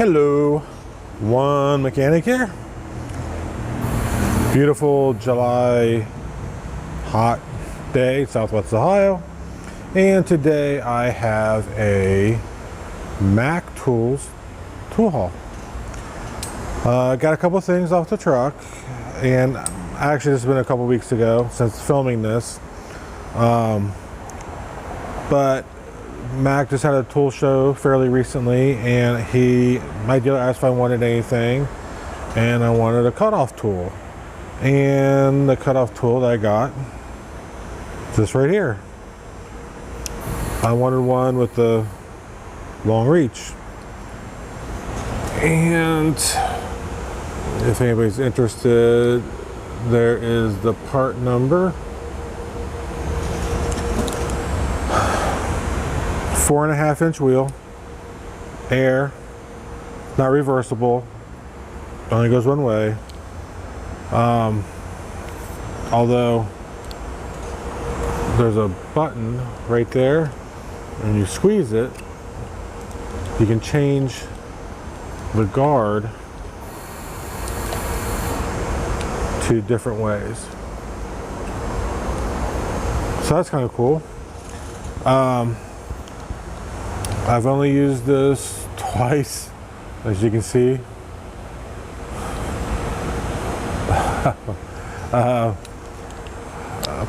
Hello, one mechanic here. Beautiful July hot day, Southwest Ohio. And today I have a Mac Tools tool haul. Got a couple of things off the truck, and actually this has been a couple weeks ago since filming this. But Mac just had a tool show fairly recently, and my dealer asked if I wanted anything, and I wanted a cutoff tool. And the cutoff tool that I got, this right here. I wanted one with the long reach. And if anybody's interested, there is the part number. 4.5-inch wheel, air, not reversible, only goes one way. Although there's a button right there, and you squeeze it, you can change the guard two different ways. So that's kind of cool. I've only used this twice, as you can see.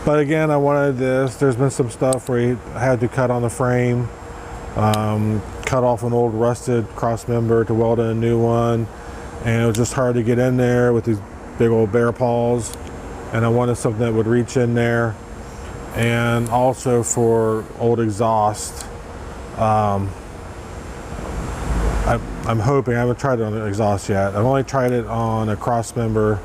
But again, I wanted this. There's been some stuff where I had to cut on the frame, cut off an old rusted cross member to weld in a new one, and it was just hard to get in there with these big old bear paws, and I wanted something that would reach in there. And also for old exhaust, I'm hoping, I haven't tried it on the exhaust yet. I've only tried it on a cross member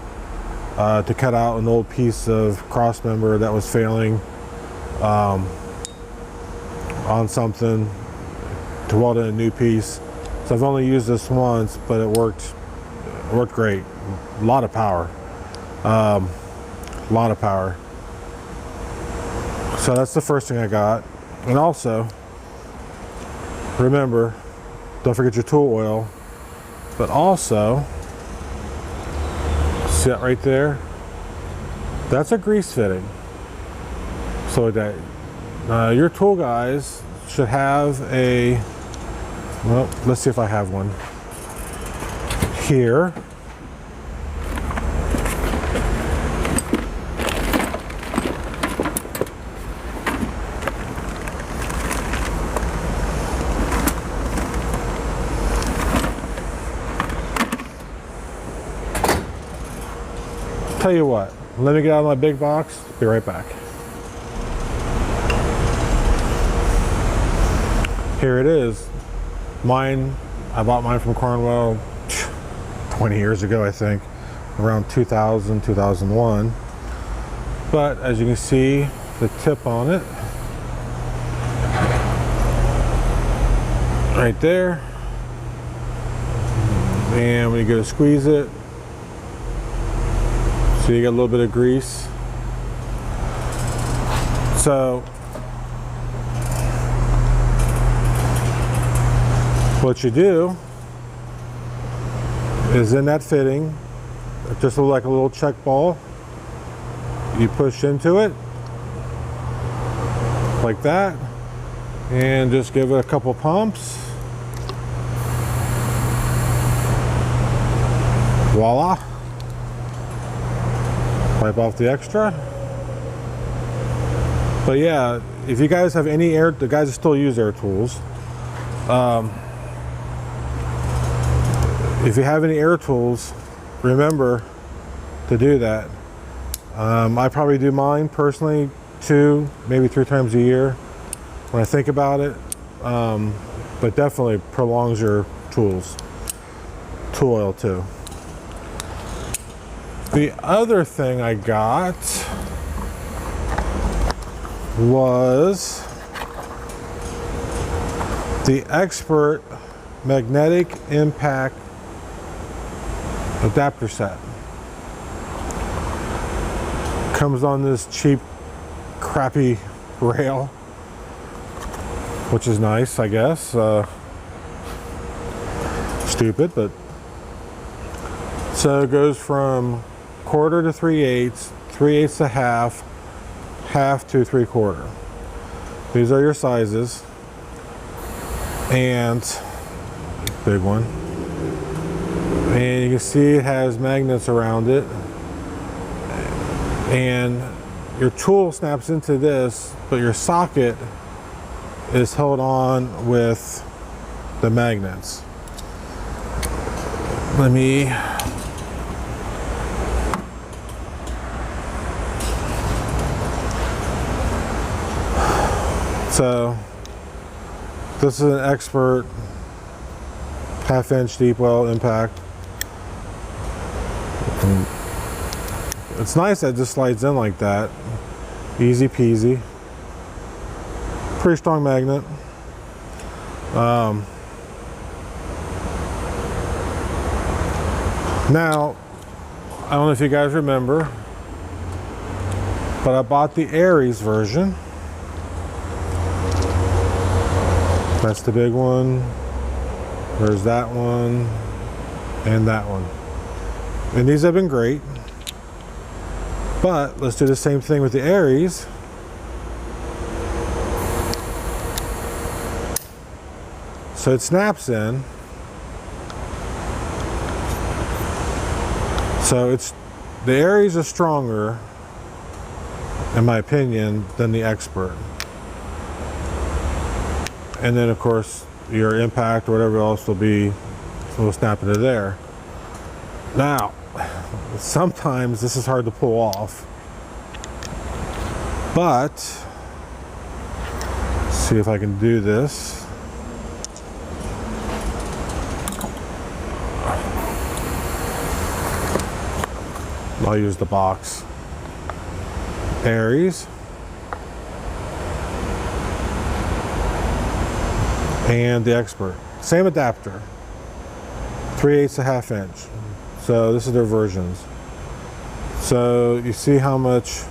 to cut out an old piece of cross member that was failing on something to weld in a new piece. So I've only used this once, but it worked great. A lot of power. So that's the first thing I got. And also, remember, don't forget your tool oil, but also, see that right there? That's a grease fitting. So that your tool guys should have a, well, let's see if I have one here. Tell you what, let me get out of my big box, be right back. Here it is. Mine, I bought mine from Cornwell 20 years ago, I think, around 2000, 2001. But as you can see, the tip on it, right there. And when you go to squeeze it, so you got a little bit of grease. So what you do is in that fitting, just like a little check ball, you push into it like that and just give it a couple pumps. Voila. Wipe off the extra. But yeah, if you guys have any the guys that still use air tools, if you have any air tools, remember to do that. I probably do mine personally 2, maybe 3 times a year when I think about it, but definitely prolongs your tool oil too. The other thing I got was the Expert Magnetic Impact Adapter Set. Comes on this cheap, crappy rail, which is nice, I guess. Stupid, but so it goes from quarter to 3/8, 3/8 to half, half to 3/4. These are your sizes, and big one. And you can see it has magnets around it, and your tool snaps into this, but your socket is held on with the magnets. Let me so this is an expert 1/2" deep well impact. And it's nice that it just slides in like that. Easy peasy. Pretty strong magnet. Now, I don't know if you guys remember, but I bought the ARES version. That's the big one. There's that one and that one. And these have been great. But let's do the same thing with the ARES. So it snaps in. So the ARES is stronger, in my opinion, than the Expert. And then of course your impact or whatever else will snap into there. Now, sometimes this is hard to pull off, but let's see if I can do this. I'll use the box. ARES. And the Expert. Same adapter. 3/8 to 1/2". So this is their versions. So you see how much,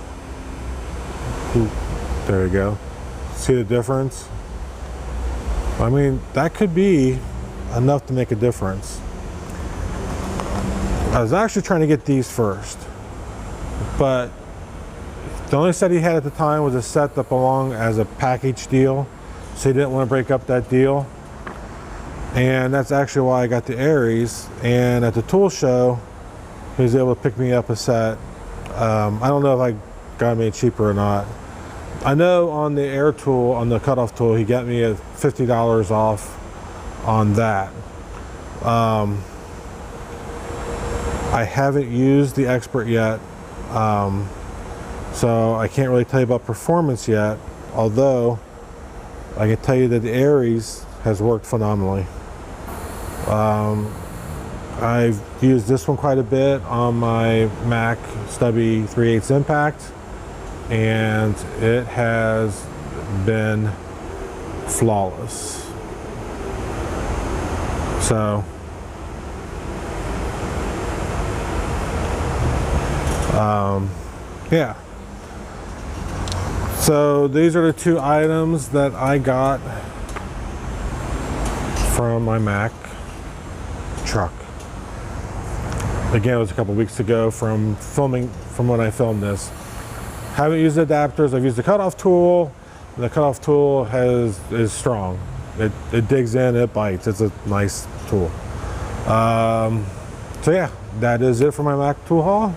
there you go. See the difference? I mean, that could be enough to make a difference. I was actually trying to get these first, but the only set he had at the time was a set that belonged as a package deal, so he didn't want to break up that deal. And that's actually why I got the ARES. And at the tool show, he was able to pick me up a set. I don't know if I got it cheaper or not. I know on the air tool, on the cutoff tool, he got me a $50 off on that. I haven't used the Expert yet, so I can't really tell you about performance yet, although I can tell you that the ARES has worked phenomenally. I've used this one quite a bit on my Mac Stubby 3/8 Impact, and it has been flawless. So yeah. So these are the two items that I got from my Mac truck. Again, it was a couple weeks ago from when I filmed this. Haven't used the adapters. I've used the cutoff tool. And the cutoff tool is strong. It digs in, it bites. It's a nice tool. So yeah, that is it for my Mac tool haul.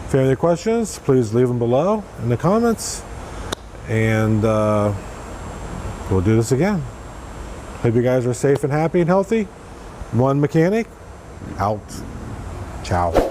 If you have any questions, please leave them below in the comments, and we'll do this again. Hope you guys are safe and happy and healthy. One Mechanic, out. Ciao.